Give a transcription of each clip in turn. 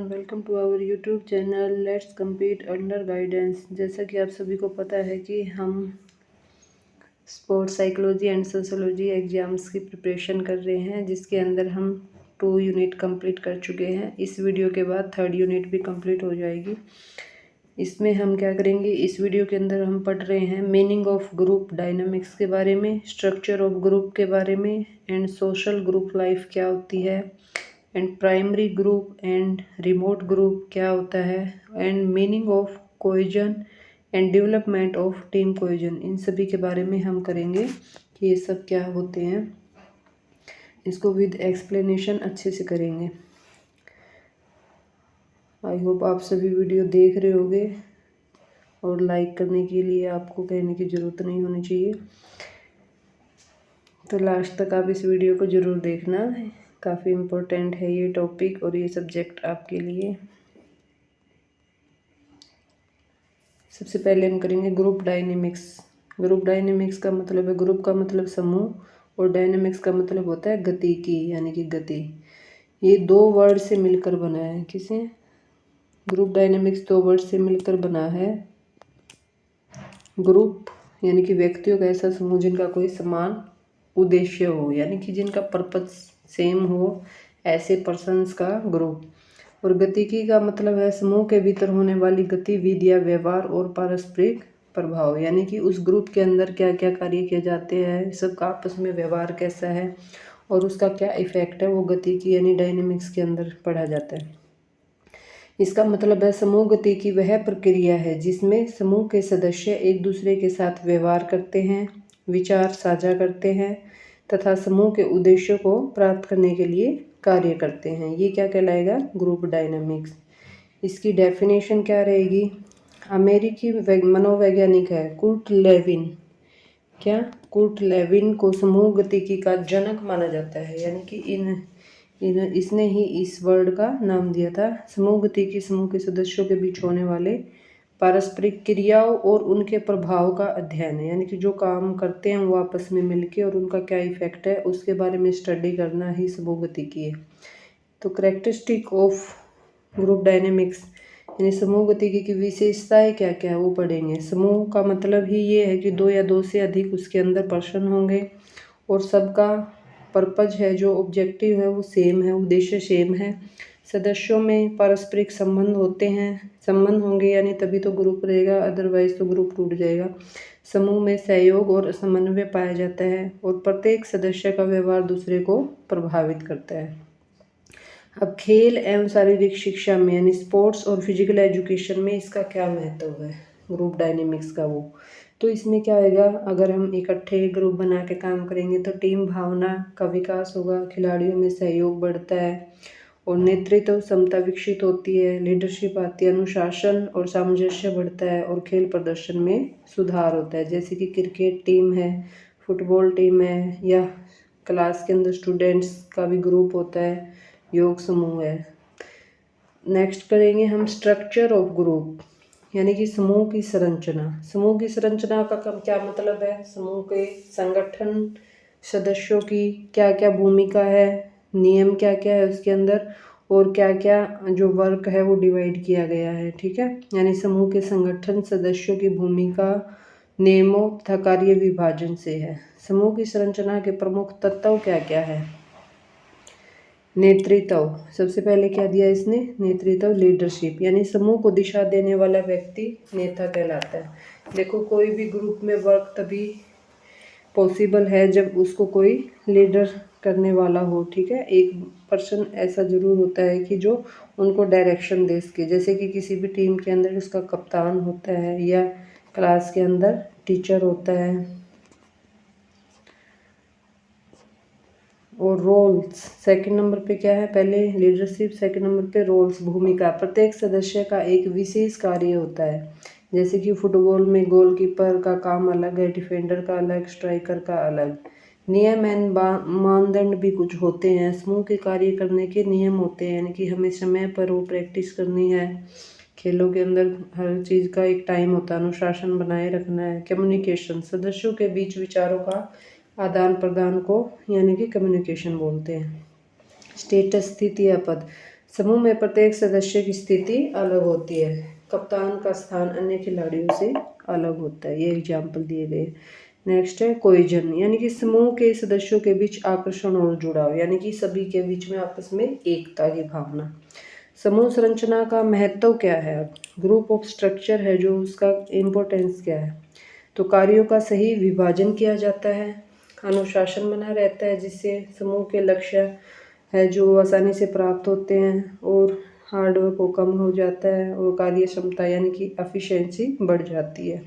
Welcome to our YouTube channel let's compete under guidance. जैसा कि आप सभी को पता है कि हम sports psychology and sociology exams की प्रिपरेशन कर रहे हैं, जिसके अंदर हम 2 यूनिट कंप्लीट कर चुके हैं। इस वीडियो के बाद 3rd यूनिट भी कंप्लीट हो जाएगी। इसमें हम क्या करेंगे, इस वीडियो के अंदर हम पढ़ रहे हैं मीनिंग ऑफ ग्रुप डायनामिक्स के बारे में, स्ट्रक्चर ऑफ ग्रुप के बारे में, एंड सोशल ग्रुप लाइफ क्या होती है, and primary group and remote group क्या होता है, and meaning of cohesion and development of team cohesion. इन सभी के बारे में हम करेंगे कि ये सब क्या होते हैं। इसको विद एक्सप्लेनेशन अच्छे से करेंगे। आई होप आप सभी वीडियो देख रहे होंगे और लाइक करने के लिए आपको कहने की ज़रूरत नहीं होनी चाहिए। तो लास्ट तक आप इस वीडियो को ज़रूर देखना, काफ़ी इम्पोर्टेंट है ये टॉपिक और ये सब्जेक्ट आपके लिए। सबसे पहले हम करेंगे ग्रुप डायनेमिक्स। ग्रुप डायनेमिक्स का मतलब है, ग्रुप का मतलब समूह और डायनेमिक्स का मतलब होता है गति की, यानी कि गति। ये 2 वर्ड से मिलकर बना है। किसे? ग्रुप डायनेमिक्स 2 वर्ड से मिलकर बना है। ग्रुप यानी कि व्यक्तियों का ऐसा समूह जिनका कोई समान उद्देश्य हो, यानी कि जिनका पर्पस सेम हो, ऐसे पर्सन्स का ग्रुप। और गतिकी का मतलब है समूह के भीतर होने वाली गतिविधियाँ, व्यवहार और पारस्परिक प्रभाव, यानी कि उस ग्रुप के अंदर क्या क्या कार्य किए जाते हैं, सबका आपस में व्यवहार कैसा है और उसका क्या इफेक्ट है, वो गतिकी यानी डायनेमिक्स के अंदर पढ़ा जाता है। इसका मतलब है समूह गतिकी वह प्रक्रिया है जिसमें समूह के सदस्य एक दूसरे के साथ व्यवहार करते हैं, विचार साझा करते हैं तथा समूह के उद्देश्यों को प्राप्त करने के लिए कार्य करते हैं। ये क्या कहलाएगा? Group dynamics. इसकी डेफिनेशन क्या रहेगी? अमेरिकी मनोवैज्ञानिक है कुर्ट लेविन। क्या? कुर्ट लेविन को समूह गतिकी का जनक माना जाता है, यानी कि इसने ही इस वर्ड का नाम दिया था। समूह गतिकी समूह के सदस्यों के बीच होने वाले पारस्परिक क्रियाओं और उनके प्रभाव का अध्ययन है, यानी कि जो काम करते हैं वो आपस में मिलके और उनका क्या इफेक्ट है उसके बारे में स्टडी करना ही समूह गतिकी है। तो कैरेक्टरिस्टिक ऑफ ग्रुप डायनेमिक्स यानी समूह गतिकी की विशेषताएं क्या क्या है वो पढ़ेंगे। समूह का मतलब ही ये है कि 2 या 2 से अधिक उसके अंदर पर्सन होंगे और सबका पर्पज है, जो ऑब्जेक्टिव है वो सेम है, उद्देश्य सेम है। सदस्यों में पारस्परिक संबंध होंगे, यानी तभी तो ग्रुप रहेगा, अदरवाइज तो ग्रुप टूट जाएगा। समूह में सहयोग और समन्वय पाया जाता है और प्रत्येक सदस्य का व्यवहार दूसरे को प्रभावित करता है। अब खेल एवं शारीरिक शिक्षा में यानी स्पोर्ट्स और फिजिकल एजुकेशन में इसका क्या महत्व है ग्रुप डायनेमिक्स का वो, तो इसमें क्या होगा, अगर हम इकट्ठे ग्रुप बना के काम करेंगे तो टीम भावना का विकास होगा, खिलाड़ियों में सहयोग बढ़ता है और नेतृत्व क्षमता विकसित होती है, लीडरशिप आती है, अनुशासन और सामंजस्य बढ़ता है और खेल प्रदर्शन में सुधार होता है। जैसे कि क्रिकेट टीम है, फुटबॉल टीम है, या क्लास के अंदर स्टूडेंट्स का भी ग्रुप होता है, योग समूह है। नेक्स्ट करेंगे हम स्ट्रक्चर ऑफ ग्रुप, यानी कि समूह की संरचना। समूह की संरचना का क्या मतलब है? समूह के संगठन, सदस्यों की क्या क्या भूमिका है, नियम क्या क्या है उसके अंदर, और क्या क्या जो वर्क है वो डिवाइड किया गया है। ठीक है, यानी समूह के संगठन, सदस्यों की भूमिका, नियमों तथा कार्य विभाजन से है। समूह की संरचना के प्रमुख तत्व क्या क्या है? नेतृत्व, सबसे पहले क्या दिया इसने? नेतृत्व, लीडरशिप, यानी समूह को दिशा देने वाला व्यक्ति नेता कहलाता है। देखो, कोई भी ग्रुप में वर्क तभी पॉसिबल है जब उसको कोई लीडर करने वाला हो। ठीक है, एक पर्सन ऐसा जरूर होता है कि जो उनको डायरेक्शन दे सके, जैसे कि किसी भी टीम के अंदर उसका कप्तान होता है या क्लास के अंदर टीचर होता है। और रोल्स, सेकंड नंबर पे क्या है? पहले लीडरशिप, सेकंड नंबर पे रोल्स, भूमिका। प्रत्येक सदस्य का एक विशेष कार्य होता है, जैसे कि फुटबॉल में गोलकीपर का काम अलग है, डिफेंडर का अलग, स्ट्राइकर का अलग। नियम एंड मानदंड भी कुछ होते हैं, समूह के कार्य करने के नियम होते हैं, यानी कि हमें समय पर वो प्रैक्टिस करनी है। खेलों के अंदर हर चीज़ का एक टाइम होता है, अनुशासन बनाए रखना है। कम्युनिकेशन, सदस्यों के बीच विचारों का आदान प्रदान को यानी कि कम्युनिकेशन बोलते हैं। स्टेटस, स्थिति या पद, समूह में प्रत्येक सदस्य की स्थिति अलग होती है। कप्तान का स्थान अन्य खिलाड़ियों से अलग होता है। ये एग्जाम्पल दिए गए। नेक्स्ट है कोहेजन, यानी कि समूह के सदस्यों के बीच आकर्षण और जुड़ाव, यानी कि सभी के बीच में आपस में एकता की भावना। समूह संरचना का महत्व क्या है? अब ग्रुप ऑफ स्ट्रक्चर है जो उसका इम्पोर्टेंस क्या है? तो कार्यों का सही विभाजन किया जाता है, अनुशासन बना रहता है जिससे समूह के लक्ष्य है जो आसानी से प्राप्त होते हैं, और हार्डवर्क को कम हो जाता है, और कार्य क्षमता यानी कि एफिशिएंसी बढ़ जाती है।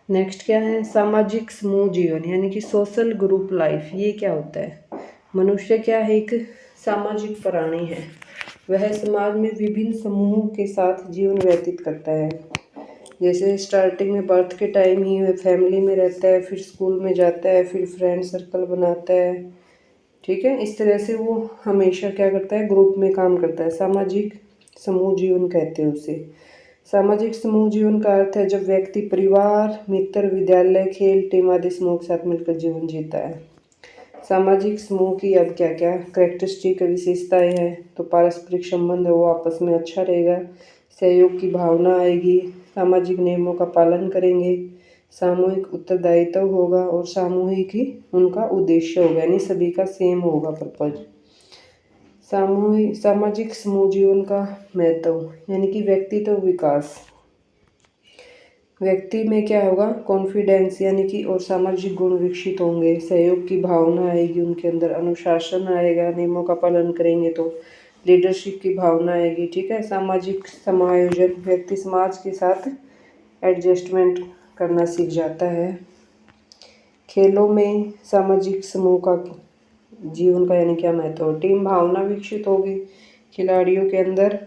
नेक्स्ट क्या है? सामाजिक समूह जीवन, यानी कि सोशल ग्रुप लाइफ। ये क्या होता है? मनुष्य क्या है? एक सामाजिक प्राणी है। वह समाज में विभिन्न समूहों के साथ जीवन व्यतीत करता है। जैसे स्टार्टिंग में बर्थ के टाइम ही वह फैमिली में रहता है, फिर स्कूल में जाता है, फिर फ्रेंड सर्कल बनाता है, ठीक है। इस तरह से वो हमेशा क्या करता है? ग्रुप में काम करता है। सामाजिक समूह जीवन कहते हैं उसे। सामाजिक समूह जीवन का अर्थ है जब व्यक्ति परिवार, मित्र, विद्यालय, खेल, टीम आदि समूह के साथ मिलकर जीवन जीता है। सामाजिक समूह की अब क्या क्या कैरेक्टरिस्टिक विशेषताएं हैं? तो पारस्परिक संबंध वो आपस में अच्छा रहेगा, सहयोग की भावना आएगी, सामाजिक नियमों का पालन करेंगे, सामूहिक उत्तरदायित्व होगा, और सामूहिक ही उनका उद्देश्य होगा, यानी सभी का सेम होगा पर्पज। सामाजिक समूह जीवन का महत्व, यानी कि व्यक्तित्व विकास। व्यक्ति में क्या होगा? कॉन्फिडेंस, यानी कि और सामाजिक गुण विकसित होंगे, सहयोग की भावना आएगी उनके अंदर, अनुशासन आएगा, नियमों का पालन करेंगे तो लीडरशिप की भावना आएगी, ठीक है। सामाजिक समायोजन, व्यक्ति समाज के साथ एडजस्टमेंट करना सीख जाता है। खेलों में सामाजिक समूह का जीवन का यानी क्या महत्व? टीम भावना विकसित होगी, खिलाड़ियों के अंदर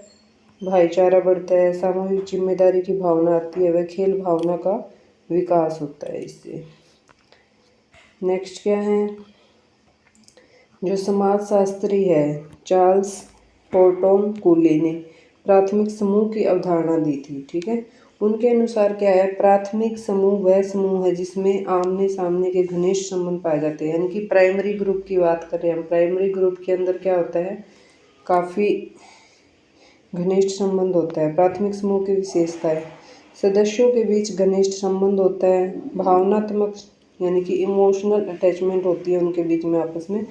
भाईचारा बढ़ता है, सामूहिक जिम्मेदारी की भावना आती है, वह खेल भावना का विकास होता है इससे। नेक्स्ट क्या है? जो समाजशास्त्री है चार्ल्स होर्टन कूली ने प्राथमिक समूह की अवधारणा दी थी, ठीक है। उनके अनुसार क्या है? प्राथमिक समूह वह समूह है जिसमें आमने सामने के घनिष्ठ संबंध पाए जाते हैं, यानी कि प्राइमरी ग्रुप की बात करें हम। प्राइमरी ग्रुप के अंदर क्या होता है? काफ़ी घनिष्ठ संबंध होता है। प्राथमिक समूह की विशेषताएं, सदस्यों के बीच घनिष्ठ संबंध होता है, भावनात्मक यानी कि इमोशनल अटैचमेंट होती है उनके बीच में आपस में,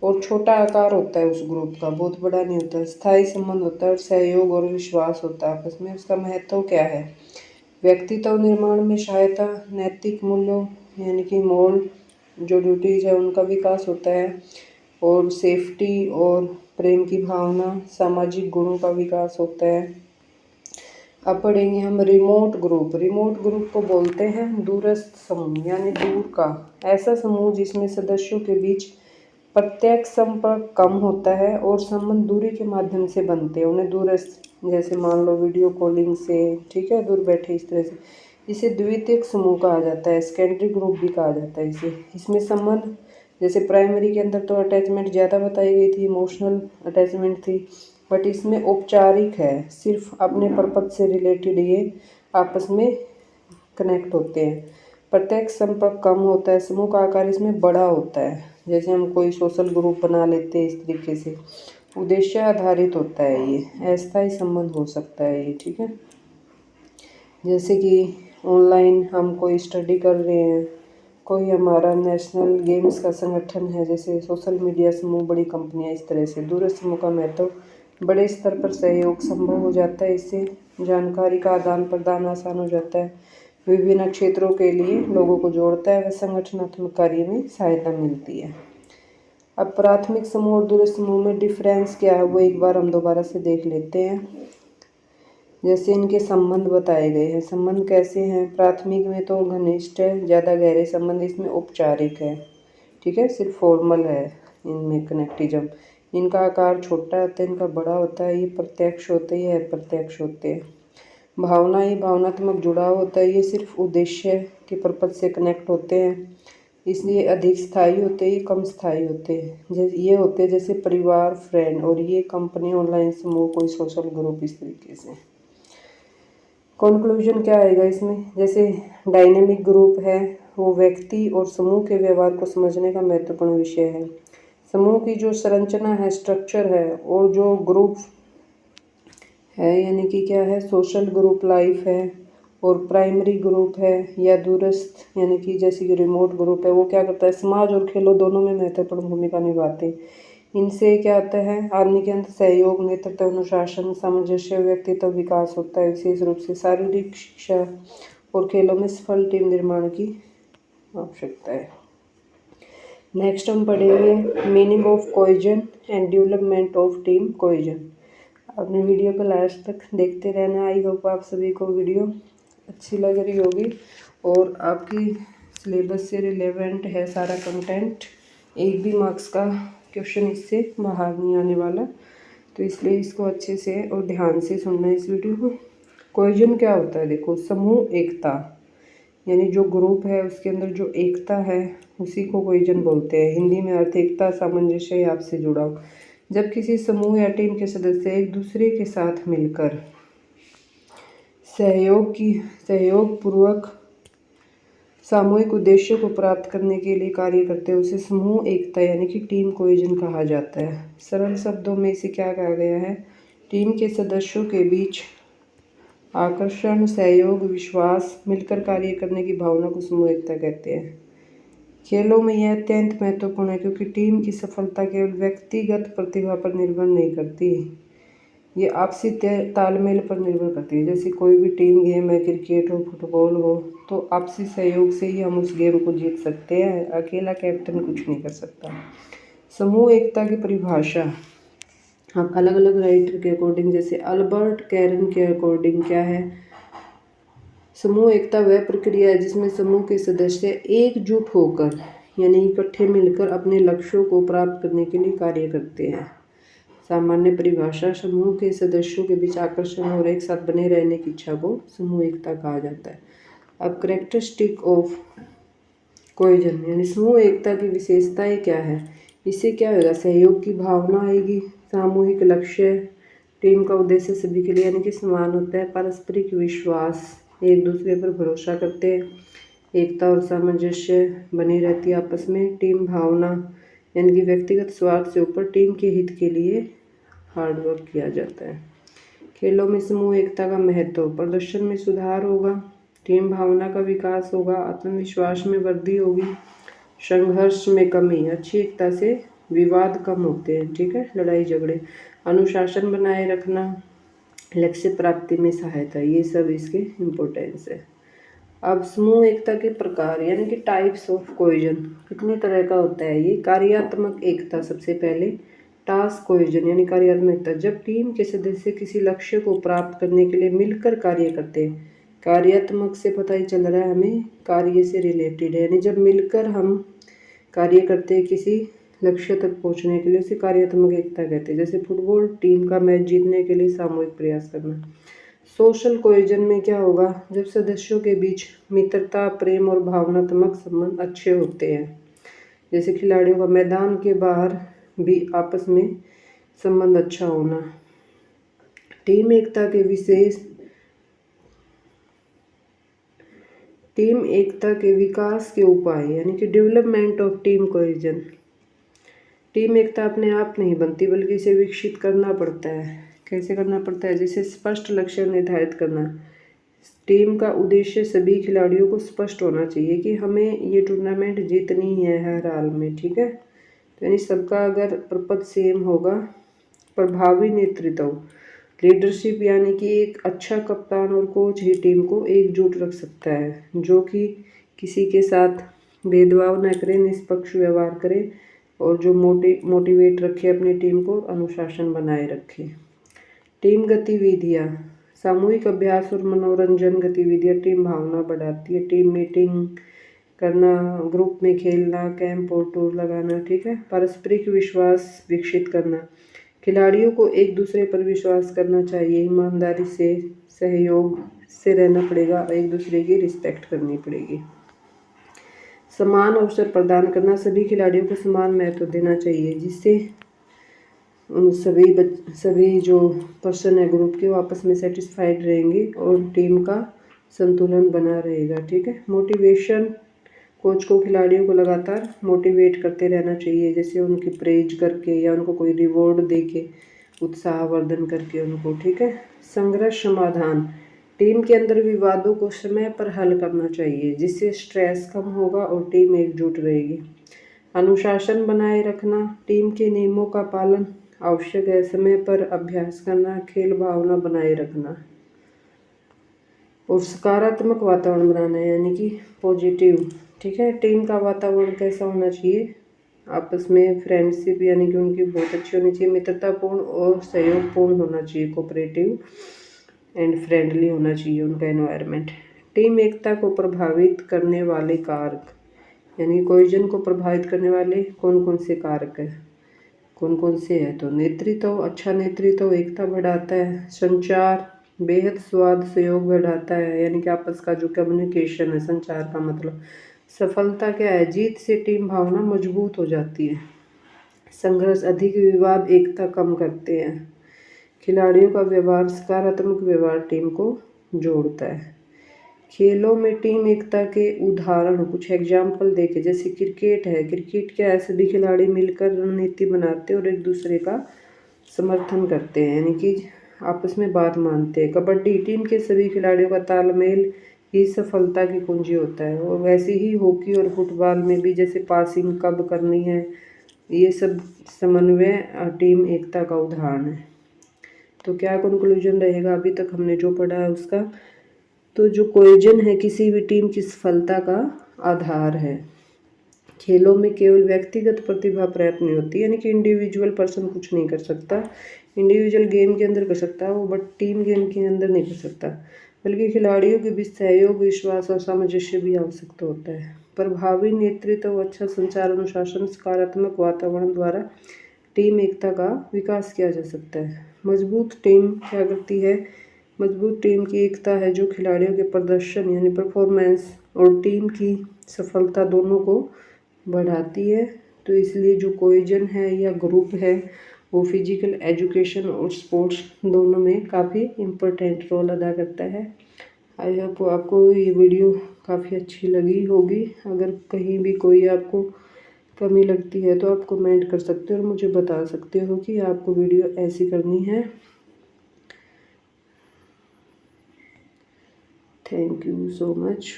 और छोटा आकार होता है उस ग्रुप का, बहुत बड़ा नहीं होता। स्थायी संबंध होता है, और सहयोग और विश्वास होता है आपस में। उसका महत्व क्या है? व्यक्तित्व निर्माण में सहायता, नैतिक मूल्यों यानी कि मोरल जो ड्यूटीज है उनका विकास होता है, और सेफ्टी और प्रेम की भावना, सामाजिक गुणों का विकास होता है। अब पढ़ेंगे हम रिमोट ग्रुप। रिमोट ग्रुप को बोलते हैं दूरस्थ समूह, यानी दूर का ऐसा समूह जिसमें सदस्यों के बीच प्रत्यक्ष संपर्क कम होता है और संबंध दूरी के माध्यम से बनते हैं। उन्हें दूरस्थ, जैसे मान लो वीडियो कॉलिंग से, ठीक है, दूर बैठे इस तरह से। इसे द्वितीयक समूह कहा जाता है, सेकेंडरी ग्रुप भी कहा जाता है इसे। इसमें संबंध, जैसे प्राइमरी के अंदर तो अटैचमेंट ज़्यादा बताई गई थी, इमोशनल अटैचमेंट थी, बट इसमें औपचारिक है, सिर्फ अपने पर्पज से रिलेटेड ये आपस में कनेक्ट होते हैं। प्रत्यक्ष संपर्क कम होता है, समूह का आकार इसमें बड़ा होता है, जैसे हम कोई सोशल ग्रुप बना लेते हैं इस तरीके से। उद्देश्य आधारित होता है ये, अस्थायी संबंध हो सकता है ये, ठीक है। जैसे कि ऑनलाइन हम कोई स्टडी कर रहे हैं, कोई हमारा नेशनल गेम्स का संगठन है, जैसे सोशल मीडिया समूह, बड़ी कंपनियां, इस तरह से। दूरस्थ समूह का महत्व, बड़े स्तर पर सहयोग संभव हो जाता है, इससे जानकारी का आदान प्रदान आसान हो जाता है, विभिन्न क्षेत्रों के लिए लोगों को जोड़ता है, व संगठनात्मक कार्य में सहायता मिलती है। अब प्राथमिक समूह और दूरस्थ समूह में डिफरेंस क्या है वो एक बार हम दोबारा से देख लेते हैं। जैसे इनके संबंध बताए गए हैं। संबंध कैसे हैं? प्राथमिक में तो घनिष्ठ है, ज़्यादा गहरे संबंध, इसमें औपचारिक है, ठीक है, सिर्फ फॉर्मल है इनमें कनेक्टिज्म। इनका आकार छोटा होता है, इनका बड़ा होता है, ये प्रत्यक्ष होते हैं, ये अप्रत्यक्ष होते हैं। भावना, ये भावनात्मक जुड़ाव होता है, ये सिर्फ उद्देश्य के पर्पज से कनेक्ट होते हैं, इसलिए अधिक स्थायी होते हैं, ये कम स्थायी होते हैं। जैसे ये होते हैं जैसे परिवार, फ्रेंड, और ये कंपनी, ऑनलाइन समूह, कोई सोशल ग्रुप, इस तरीके से। कंक्लूजन क्या आएगा इसमें? जैसे डायनेमिक ग्रुप है वो व्यक्ति और समूह के व्यवहार को समझने का महत्वपूर्ण विषय है। समूह की जो संरचना है, स्ट्रक्चर है, और जो ग्रुप है यानी कि क्या है, सोशल ग्रुप लाइफ है, और प्राइमरी ग्रुप है या दूरस्थ यानी कि जैसे कि रिमोट ग्रुप है, वो क्या करता है, समाज और खेलों दोनों में महत्वपूर्ण भूमिका निभाते हैं। इनसे क्या होता है, आदमी के अंदर सहयोग, नेतृत्व, अनुशासन, सामंजस्य, व्यक्तित्व विकास होता है। विशेष रूप से शारीरिक शिक्षा और खेलों में सफल टीम निर्माण की आवश्यकता है। नेक्स्ट हम पढ़ेंगे meaning of cohesion and development of team cohesion. अपने वीडियो को लास्ट तक देखते रहना। आई होप आप सभी को वीडियो अच्छी लग रही होगी और आपकी सिलेबस से रिलेवेंट है सारा कंटेंट। एक भी मार्क्स का क्वेश्चन इससे बाहर नहीं आने वाला, तो इसलिए इसको अच्छे से और ध्यान से सुनना है इस वीडियो को। कोहेजन क्या होता है, देखो, समूह एकता, यानी जो ग्रुप है उसके अंदर जो एकता है उसी को कोहेजन बोलते हैं। हिंदी में अर्थ एकता, सामंजस्य, आपसे जुड़ाव। जब किसी समूह या टीम के सदस्य एक दूसरे के साथ मिलकर सहयोग पूर्वक सामूहिक उद्देश्य को प्राप्त करने के लिए कार्य करते हैं, उसे समूह एकता यानी कि टीम कोहेजन कहा जाता है। सरल शब्दों में इसे क्या कहा गया है, टीम के सदस्यों के बीच आकर्षण, सहयोग, विश्वास, मिलकर कार्य करने की भावना को समूह एकता कहते हैं। खेलों में यह अत्यंत महत्वपूर्ण है क्योंकि टीम की सफलता केवल व्यक्तिगत प्रतिभा पर निर्भर नहीं करती, ये आपसी तालमेल पर निर्भर करती है। जैसे कोई भी टीम गेम है, क्रिकेट हो, फुटबॉल हो, तो आपसी सहयोग से ही हम उस गेम को जीत सकते हैं। अकेला कैप्टन कुछ नहीं कर सकता। समूह एकता की परिभाषा हम अलग अलग राइटर के अकॉर्डिंग, जैसे अल्बर्ट कैरन के अकॉर्डिंग क्या है, समूह एकता वह प्रक्रिया है जिसमें समूह के सदस्य एकजुट होकर यानी इकट्ठे मिलकर अपने लक्ष्यों को प्राप्त करने के लिए कार्य करते हैं। सामान्य परिभाषा, समूह के सदस्यों के बीच आकर्षण और एक साथ बने रहने की इच्छा को समूह एकता कहा जाता है। अब कैरेक्टरिस्टिक ऑफ कोहेजन यानी समूह एकता की विशेषताएं क्या है, इससे क्या होगा, सहयोग की भावना आएगी, सामूहिक लक्ष्य, टीम का उद्देश्य सभी के लिए यानी कि समान होता है, पारस्परिक विश्वास, एक दूसरे पर भरोसा करते हैं, एकता और सामंजस्य बनी रहती है आपस में, टीम भावना यानी कि व्यक्तिगत स्वार्थ से ऊपर टीम के हित के लिए हार्डवर्क किया जाता है। खेलों में समूह एकता का महत्व, प्रदर्शन में सुधार होगा, टीम भावना का विकास होगा, आत्मविश्वास में वृद्धि होगी, संघर्ष में कमी, अच्छी एकता से विवाद कम होते हैं, ठीक है, लड़ाई झगड़े, अनुशासन बनाए रखना, लक्ष्य प्राप्ति में सहायता, ये सब इसके इम्पोर्टेंस है। अब समूह एकता के प्रकार यानी कि टाइप्स ऑफ कोहेजन कितनी तरह का होता है ये। कार्यात्मक एकता सबसे पहले, टास्क कोहेजन यानी कार्यात्मक एकता, जब टीम के सदस्य किसी लक्ष्य को प्राप्त करने के लिए मिलकर कार्य करते हैं। कार्यात्मक से पता ही चल रहा है हमें कार्य से रिलेटेड है, यानी जब मिलकर हम कार्य करते हैं किसी लक्ष्य तक पहुंचने के लिए, उसे कार्यात्मक एकता कहते हैं। जैसे फुटबॉल टीम का मैच जीतने के लिए सामूहिक प्रयास करना। सोशल कोहेजन में क्या होगा, जब सदस्यों के बीच मित्रता, प्रेम और भावनात्मक संबंध अच्छे होते हैं। जैसे खिलाड़ियों का मैदान के बाहर भी आपस में संबंध अच्छा होना। टीम एकता के विकास के उपाय यानी कि development of team cohesion. Team एकता अपने आप नहीं बनती बल्कि इसे विकसित करना पड़ता है। कैसे करना पड़ता है, जैसे स्पष्ट लक्ष्य निर्धारित करना। टीम का उद्देश्य सभी खिलाड़ियों को स्पष्ट होना चाहिए कि हमें ये टूर्नामेंट जीतनी है हर हाल में, ठीक है। तो यानी सबका अगर पर्पज सेम होगा। प्रभावी नेतृत्व, लीडरशिप यानी कि एक अच्छा कप्तान और कोच ही टीम को एकजुट रख सकता है, जो कि किसी के साथ भेदभाव न करे, निष्पक्ष व्यवहार करे और जो मोटिवेट रखे अपनी टीम को, अनुशासन बनाए रखे। टीम गतिविधियाँ, सामूहिक अभ्यास और मनोरंजन गतिविधियाँ टीम भावना बढ़ाती है। टीम मीटिंग करना, ग्रुप में खेलना, कैंप और टूर लगाना, ठीक है। पारस्परिक विश्वास विकसित करना, खिलाड़ियों को एक दूसरे पर विश्वास करना चाहिए, ईमानदारी से सहयोग से रहना पड़ेगा, एक दूसरे की रिस्पेक्ट करनी पड़ेगी। समान अवसर प्रदान करना, सभी खिलाड़ियों को समान महत्व देना चाहिए, जिससे सभी जो पर्सन है ग्रुप के वो आपस में सेटिस्फाइड रहेंगे और टीम का संतुलन बना रहेगा, ठीक है। मोटिवेशन कोच को खिलाड़ियों को लगातार मोटिवेट करते रहना चाहिए, जैसे उनकी प्रेज करके या उनको कोई रिवॉर्ड दे के उत्साहवर्धन करके उनको, ठीक है। संघर्ष समाधान, टीम के अंदर विवादों को समय पर हल करना चाहिए, जिससे स्ट्रेस कम होगा और टीम एकजुट रहेगी। अनुशासन बनाए रखना, टीम के नियमों का पालन आवश्यक है, समय पर अभ्यास करना, खेल भावना बनाए रखना और सकारात्मक वातावरण बनाना है, यानी कि पॉजिटिव, ठीक है। टीम का वातावरण कैसा होना चाहिए, आपस में फ्रेंडशिप यानी कि उनकी बहुत अच्छी होनी चाहिए, मित्रतापूर्ण और सहयोगपूर्ण होना चाहिए, कोऑपरेटिव एंड फ्रेंडली होना चाहिए उनका एनवायरनमेंट। टीम एकता को प्रभावित करने वाले कारक, यानी कोहेजन को प्रभावित करने वाले कौन कौन से कारक है, कौन कौन से हैं। तो नेतृत्व, अच्छा नेतृत्व एकता बढ़ाता है। संचार बेहद स्वाद सहयोग बढ़ाता है, यानी कि आपस का जो कम्युनिकेशन है, संचार का मतलब। सफलता क्या है, जीत से टीम भावना मजबूत हो जाती है। संघर्ष अधिक विवाद एकता कम करते हैं। खिलाड़ियों का व्यवहार, सकारात्मक व्यवहार टीम को जोड़ता है। खेलों में टीम एकता के उदाहरण कुछ एग्जाम्पल देखे, जैसे क्रिकेट है। क्रिकेट क्या है, सभी खिलाड़ी मिलकर रणनीति बनाते हैं और एक दूसरे का समर्थन करते हैं, यानी कि आपस में बात मानते हैं। कबड्डी, टीम के सभी खिलाड़ियों का तालमेल ही सफलता की कुंजी होता है। और वैसे ही हॉकी और फुटबॉल में भी जैसे पासिंग कब करनी है, ये सब समन्वय टीम एकता का उदाहरण है। तो क्या कंक्लूजन रहेगा अभी तक हमने जो पढ़ा है उसका, तो जो कोहेजन है किसी भी टीम की सफलता का आधार है। खेलों में केवल व्यक्तिगत प्रतिभा पर्याप्त नहीं होती, यानी कि इंडिविजुअल पर्सन कुछ नहीं कर सकता, इंडिविजुअल गेम के अंदर कर सकता है वो, बट टीम गेम के अंदर नहीं कर सकता, बल्कि खिलाड़ियों के बीच सहयोग, विश्वास और सामंजस्य भी आवश्यकता होता है। प्रभावी नेतृत्व, अच्छा संचार, अनुशासन, सकारात्मक वातावरण द्वारा टीम एकता का विकास किया जा सकता है। मजबूत टीम क्या करती है, मजबूत टीम की एकता है जो खिलाड़ियों के प्रदर्शन यानी परफॉर्मेंस और टीम की सफलता दोनों को बढ़ाती है। तो इसलिए जो कोहेजन है या ग्रुप है वो फिजिकल एजुकेशन और स्पोर्ट्स दोनों में काफ़ी इम्पोर्टेंट रोल अदा करता है। आई होप आपको ये वीडियो काफ़ी अच्छी लगी होगी। अगर कहीं भी कोई आपको कमी लगती है तो आप कमेंट कर सकते हो और मुझे बता सकते हो कि आपको वीडियो ऐसी करनी है। Thank you so much.